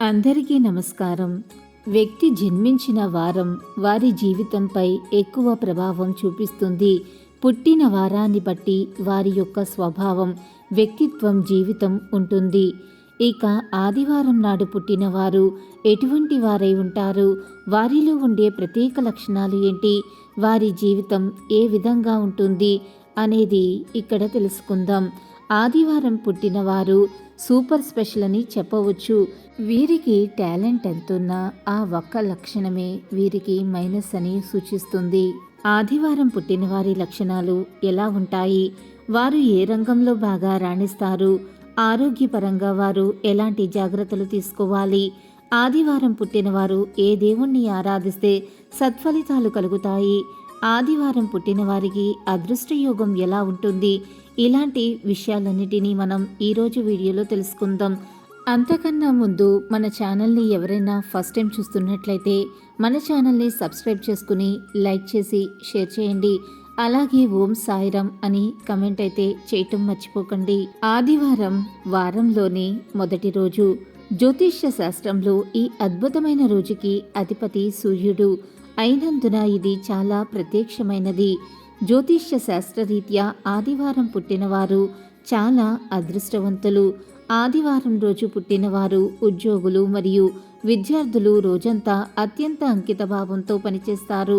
అందరికీ నమస్కారం. వ్యక్తి జన్మించిన వారం వారి జీవితంపై ఎక్కువ ప్రభావం చూపిస్తుంది. పుట్టిన వారాన్ని బట్టి వారి యొక్క స్వభావం, వ్యక్తిత్వం, జీవితం ఉంటుంది. ఇక ఆదివారం నాడు పుట్టినవారు ఎటువంటి వారై ఉంటారు, వారిలో ఉండే ప్రత్యేక లక్షణాలు ఏంటి, వారి జీవితం ఏ విధంగా ఉంటుంది అనేది ఇక్కడ తెలుసుకుందాం. ఆదివారం పుట్టినవారు సూపర్ స్పెషల్ అని చెప్పవచ్చు. వీరికి టాలెంట్ ఎంతున్నా ఆ ఒక్క లక్షణమే వీరికి మైనస్ అని సూచిస్తుంది. ఆదివారం పుట్టిన వారి లక్షణాలు ఎలా ఉంటాయి, వారు ఏ రంగంలో బాగా రాణిస్తారు, ఆరోగ్యపరంగా వారు ఎలాంటి జాగ్రత్తలు తీసుకోవాలి, ఆదివారం పుట్టినవారు ఏ దేవుణ్ణి ఆరాధిస్తే సత్ఫలితాలు కలుగుతాయి, ఆదివారం పుట్టిన వారికి అదృష్టయోగం ఎలా ఉంటుంది, ఇలాంటి విషయాలన్నిటినీ మనం ఈరోజు వీడియోలో తెలుసుకుందాం. అంతకన్నా ముందు మన ఛానల్ని ఎవరైనా ఫస్ట్ టైం చూస్తున్నట్లయితే మన ఛానల్ని సబ్స్క్రైబ్ చేసుకుని లైక్ చేసి షేర్ చేయండి. అలాగే ఓం సాయిరామ్ అని కమెంట్ అయితే చేయటం మర్చిపోకండి. ఆదివారం వారంలోని మొదటి రోజు. జ్యోతిష్య శాస్త్రంలో ఈ అద్భుతమైన రోజుకి అధిపతి సూర్యుడు అయినందున ఇది చాలా ప్రత్యక్షమైనది. జ్యోతిష్య శాస్త్రరీత్యా ఆదివారం పుట్టినవారు చాలా అదృష్టవంతులు. ఆదివారం రోజు పుట్టినవారు ఉద్యోగులు మరియు విద్యార్థులు రోజంతా అత్యంత అంకితభావంతో పనిచేస్తారు.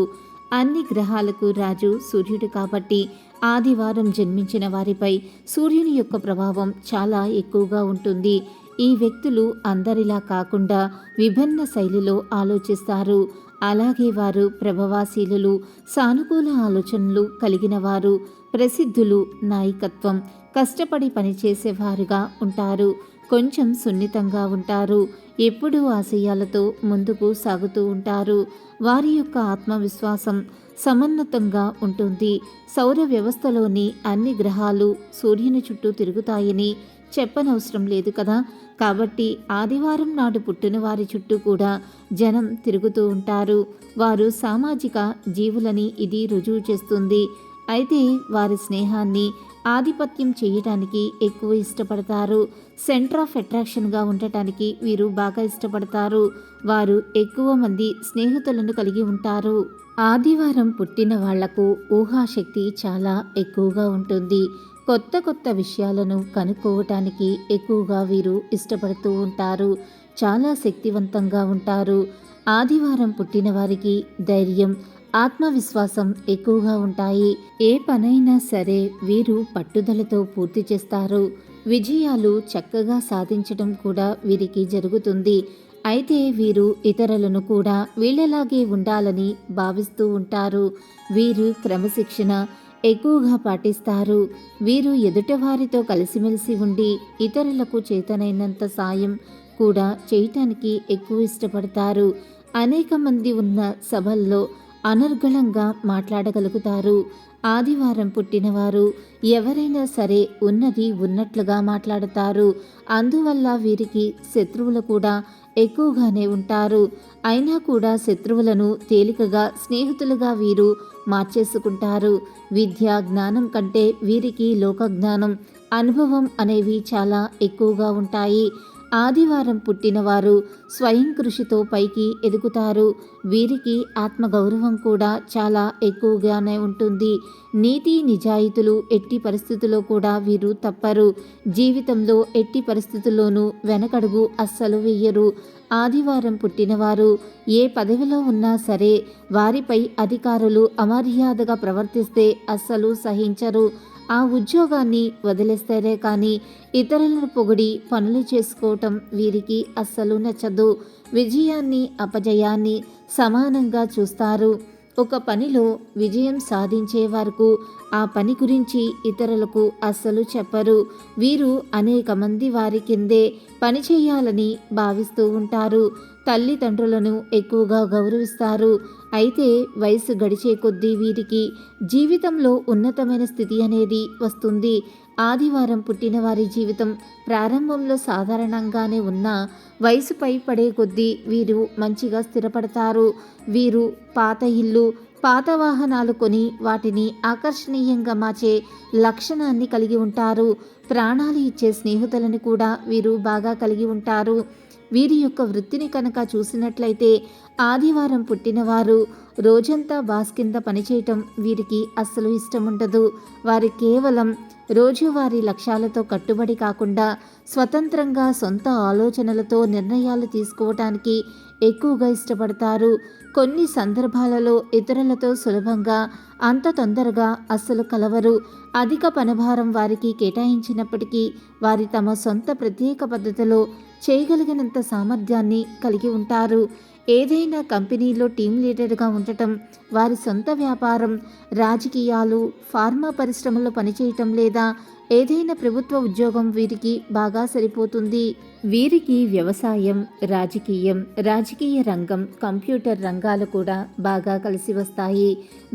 అన్ని గ్రహాలకు రాజు సూర్యుడు కాబట్టి ఆదివారం జన్మించిన వారిపై సూర్యుని యొక్క ప్రభావం చాలా ఎక్కువగా ఉంటుంది. ఈ వ్యక్తులు అందరిలా కాకుండా విభిన్న శైలిలో ఆలోచిస్తారు. అలాగే వారు ప్రభావశీలులు, సానుకూల ఆలోచనలు కలిగిన వారు, ప్రసిద్ధులు, నాయకత్వం, కష్టపడి పనిచేసేవారుగా ఉంటారు. కొంచెం సున్నితంగా ఉంటారు. ఎప్పుడూ ఆశయాలతో ముందుకు సాగుతూ ఉంటారు. వారి యొక్క ఆత్మవిశ్వాసం సమున్నతంగా ఉంటుంది. సౌర వ్యవస్థలోని అన్ని గ్రహాలు సూర్యుని చుట్టూ తిరుగుతాయని చెప్పనవసరం లేదు కదా. కాబట్టి ఆదివారం నాడు పుట్టిన వారి చుట్టూ కూడా జనం తిరుగుతూ ఉంటారు. వారు సామాజిక జీవులని ఇది రుజువు చేస్తుంది. అయితే వారి స్నేహాన్ని ఆధిపత్యం చేయటానికి ఎక్కువ ఇష్టపడతారు. సెంటర్ ఆఫ్ అట్రాక్షన్గా ఉండటానికి వీరు బాగా ఇష్టపడతారు. వారు ఎక్కువ మంది స్నేహితులను కలిగి ఉంటారు. ఆదివారం పుట్టిన వాళ్లకు ఊహాశక్తి చాలా ఎక్కువగా ఉంటుంది. కొత్త కొత్త విషయాలను కనుక్కోవటానికి ఎక్కువగా వీరు ఇష్టపడుతూ ఉంటారు. చాలా శక్తివంతంగా ఉంటారు. ఆదివారం పుట్టిన వారికి ధైర్యం, ఆత్మవిశ్వాసం ఎక్కువగా ఉంటాయి. ఏ పనైనా సరే వీరు పట్టుదలతో పూర్తి చేస్తారు. విజయాలు చక్కగా సాధించడం కూడా వీరికి జరుగుతుంది. అయితే వీరు ఇతరులను కూడా వీళ్ళలాగే ఉండాలని భావిస్తూ ఉంటారు. వీరు క్రమశిక్షణ ఎక్కువగా పాటిస్తారు. వీరు ఎదుటివారితో కలిసిమెలిసి ఉండి ఇతరులకు చేతనైనంత సాయం కూడా చేయటానికి ఎక్కువ ఇష్టపడతారు. అనేక మంది ఉన్న సభల్లో అనర్గళంగా మాట్లాడగలుగుతారు. ఆదివారం పుట్టినవారు ఎవరైనా సరే ఉన్నది ఉన్నట్లుగా మాట్లాడతారు. అందువల్ల వీరికి శత్రువులు కూడా ఎక్కువగానే ఉంటారు. అయినా కూడా శత్రువులను తేలికగా స్నేహితులుగా వీరు మార్చేసుకుంటారు. విద్య, జ్ఞానం కంటే వీరికి లోకజ్ఞానం, అనుభవం అనేవి చాలా ఎక్కువగా ఉంటాయి. ఆదివారం పుట్టినవారు స్వయం కృషితో పైకి ఎదుగుతారు. వీరికి ఆత్మగౌరవం కూడా చాలా ఎక్కువగానే ఉంటుంది. నీతి నిజాయితీలు ఎట్టి పరిస్థితుల్లో కూడా వీరు తప్పరు. జీవితంలో ఎట్టి పరిస్థితుల్లోనూ వెనకడుగు అస్సలు వెయ్యరు. ఆదివారం పుట్టినవారు ఏ పదవిలో ఉన్నా సరే వారిపై అధికారులు అమర్యాదగా ప్రవర్తిస్తే అస్సలు సహించరు. ఆ ఉద్యోగాన్ని వదిలేస్తారే కానీ ఇతరులను పొగిడి పనులు చేసుకోవటం వీరికి అస్సలు నచ్చదు. విజయాన్ని అపజయాన్ని సమానంగా చూస్తారు. ఒక పనిలో విజయం సాధించే వరకు ఆ పని గురించి ఇతరులకు అస్సలు చెప్పరు. వీరు అనేక మంది వారి కిందే పని చేయాలని భావిస్తూ ఉంటారు. తల్లిదండ్రులను ఎక్కువగా గౌరవిస్తారు. అయితే వయసు గడిచే కొద్దీ వీరికి జీవితంలో ఉన్నతమైన స్థితి అనేది వస్తుంది. ఆదివారం పుట్టిన వారి జీవితం ప్రారంభంలో సాధారణంగానే ఉన్న వయసుపై పడే కొద్దీ వీరు మంచిగా స్థిరపడతారు. వీరు పాత ఇల్లు, పాత వాహనాలు కొని వాటిని ఆకర్షణీయంగా మార్చే లక్షణాన్ని కలిగి ఉంటారు. ప్రాణాలు ఇచ్చే స్నేహితులను కూడా వీరు బాగా కలిగి ఉంటారు. వీరి యొక్క వృత్తిని కనుక చూసినట్లయితే ఆదివారం పుట్టినవారు రోజంతా బాస్ కింద పనిచేయటం వీరికి అస్సలు ఇష్టం ఉండదు. వారు కేవలం రోజువారీ లక్ష్యాలతో కట్టుబడి కాకుండా స్వతంత్రంగా సొంత ఆలోచనలతో నిర్ణయాలు తీసుకోవటానికి ఎక్కువగా ఇష్టపడతారు. కొన్ని సందర్భాలలో ఇతరులతో సులభంగా అంత తొందరగా అస్సలు కలవరు. అధిక పనిభారం వారికి కేటాయించినప్పటికీ వారి తమ సొంత ప్రత్యేక పద్ధతిలో చేయగలిగినంత సామర్థ్యాన్ని కలిగి ఉంటారు. ఏదైనా కంపెనీలో టీం లీడర్గా ఉండటం, వారి సొంత వ్యాపారం, రాజకీయాలు, ఫార్మా పరిశ్రమలో పనిచేయటం లేదా ఏదైనా ప్రభుత్వ ఉద్యోగం వీరికి బాగా సరిపోతుంది. వీరికి వ్యవసాయం, రాజకీయ రంగం, కంప్యూటర్ రంగాలు కూడా బాగా కలిసి వస్తాయి.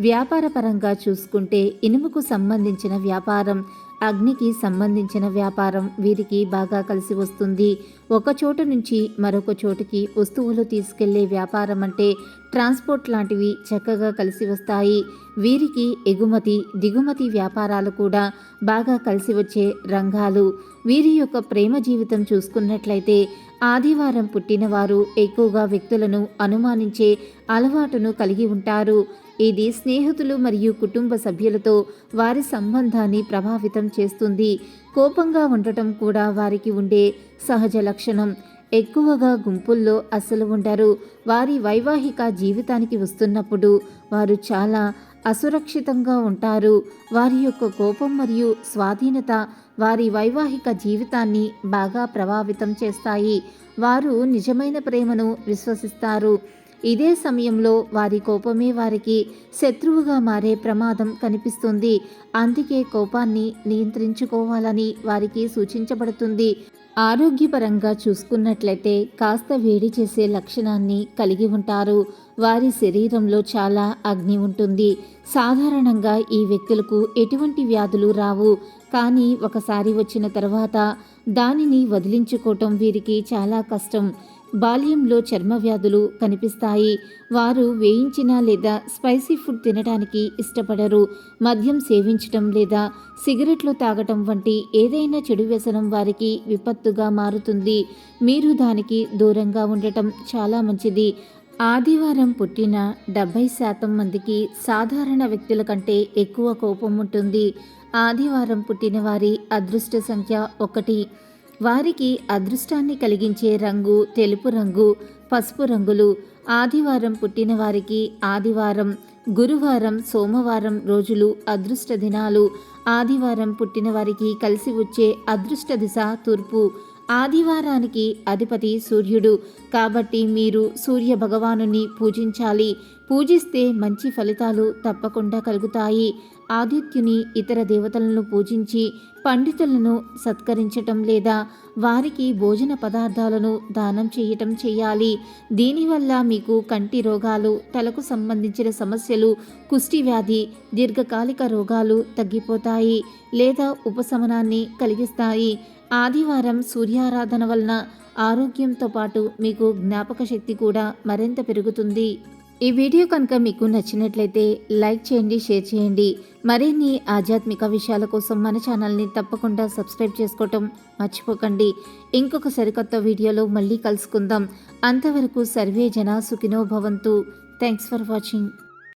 వ్యాపార పరంగా చూసుకుంటే ఇనుముకు సంబంధించిన వ్యాపారం, అగ్నికి సంబంధించిన వ్యాపారం వీరికి బాగా కలిసి వస్తుంది. ఒక చోటు నుంచి మరొక చోటుకి వస్తువులు తీసుకెళ్లే వ్యాపారం అంటే ట్రాన్స్పోర్ట్ లాంటివి చక్కగా కలిసి వస్తాయి. వీరికి ఎగుమతి, దిగుమతి వ్యాపారాలు కూడా బాగా కలిసి వచ్చే రంగాలు. వీరి యొక్క ప్రేమ జీవితం చూసుకున్నట్లయితే ఆదివారం పుట్టినవారు ఎక్కువగా వ్యక్తులను అనుమానించే అలవాటును కలిగి ఉంటారు. ఇది స్నేహితులు మరియు కుటుంబ సభ్యులతో వారి సంబంధాన్ని ప్రభావితం చేస్తుంది. కోపంగా ఉండటం కూడా వారికి ఉండే సహజ లక్షణం. ఎక్కువగా గుంపుల్లో అస్సలు ఉండరు. వారి వైవాహిక జీవితానికి వస్తున్నప్పుడు వారు చాలా అసురక్షితంగా ఉంటారు. వారి యొక్క కోపం మరియు స్వాధీనత వారి వైవాహిక జీవితాన్ని బాగా ప్రభావితం చేస్తాయి. వారు నిజమైన ప్రేమను విశ్వసిస్తారు. ఇదే సమయంలో వారి కోపమే వారికి శత్రువుగా మారే ప్రమాదం కనిపిస్తుంది. అందుకే కోపాన్ని నియంత్రించుకోవాలని వారికి సూచించబడుతుంది. ఆరోగ్యపరంగా చూసుకున్నట్లయితే కాస్త వేడి చేసే లక్షణాన్ని కలిగి ఉంటారు. వారి శరీరంలో చాలా అగ్ని ఉంటుంది. సాధారణంగా ఈ వ్యక్తులకు ఎటువంటి వ్యాధులు రావు, కానీ ఒకసారి వచ్చిన తర్వాత దానిని వదిలించుకోవటం వీరికి చాలా కష్టం. బాల్యంలో చర్మ వ్యాధులు కనిపిస్తాయి. వారు వేయించిన లేదా స్పైసీ ఫుడ్ తినడానికి ఇష్టపడరు. మద్యం సేవించటం లేదా సిగరెట్లు తాగటం వంటి ఏదైనా చెడు వ్యసనం వారికి విపత్తుగా మారుతుంది. మీరు దానికి దూరంగా ఉండటం చాలా మంచిది. ఆదివారం పుట్టిన 70% మందికి సాధారణ వ్యక్తుల కంటే ఎక్కువ కోపం ఉంటుంది. ఆదివారం పుట్టిన వారి అదృష్ట సంఖ్య 1. వారికి అదృష్టాన్ని కలిగించే రంగు తెలుపు రంగు, పసుపు రంగులు. ఆదివారం పుట్టిన వారికి ఆదివారం, గురువారం, సోమవారం రోజులు అదృష్ట దినాలు. ఆదివారం పుట్టిన వారికి కలిసి వచ్చే అదృష్ట దిశ తూర్పు. ఆదివారానికి అధిపతి సూర్యుడు, కాబట్టి మీరు సూర్య భగవానుని పూజించాలి. పూజిస్తే మంచి ఫలితాలు తప్పకుండా కలుగుతాయి. ఆదిత్యుని, ఇతర దేవతలను పూజించి పండితులను సత్కరించటం లేదా వారికి భోజన పదార్థాలను దానం చేయటం చేయాలి. దీనివల్ల మీకు కంటి రోగాలు, తలకు సంబంధించిన సమస్యలు, కుష్టి వ్యాధి, దీర్ఘకాలిక రోగాలు తగ్గిపోతాయి లేదా ఉపశమనాన్ని కలిగిస్తాయి. ఆదివారం సూర్యారాధన వలన ఆరోగ్యంతో పాటు మీకు జ్ఞాపక శక్తి కూడా మరింత పెరుగుతుంది. ఈ వీడియో కనుక మీకు నచ్చినట్లయితే లైక్ చేయండి, షేర్ చేయండి. మరిన్ని ఆధ్యాత్మిక విషయాల కోసం మన ఛానల్ని తప్పకుండా సబ్స్క్రైబ్ చేసుకోవటం మర్చిపోకండి. ఇంకొక సరికొత్త వీడియోలో మళ్ళీ కలుసుకుందాం. అంతవరకు సర్వే జన సుఖినో భవంతు. Thanks for watching.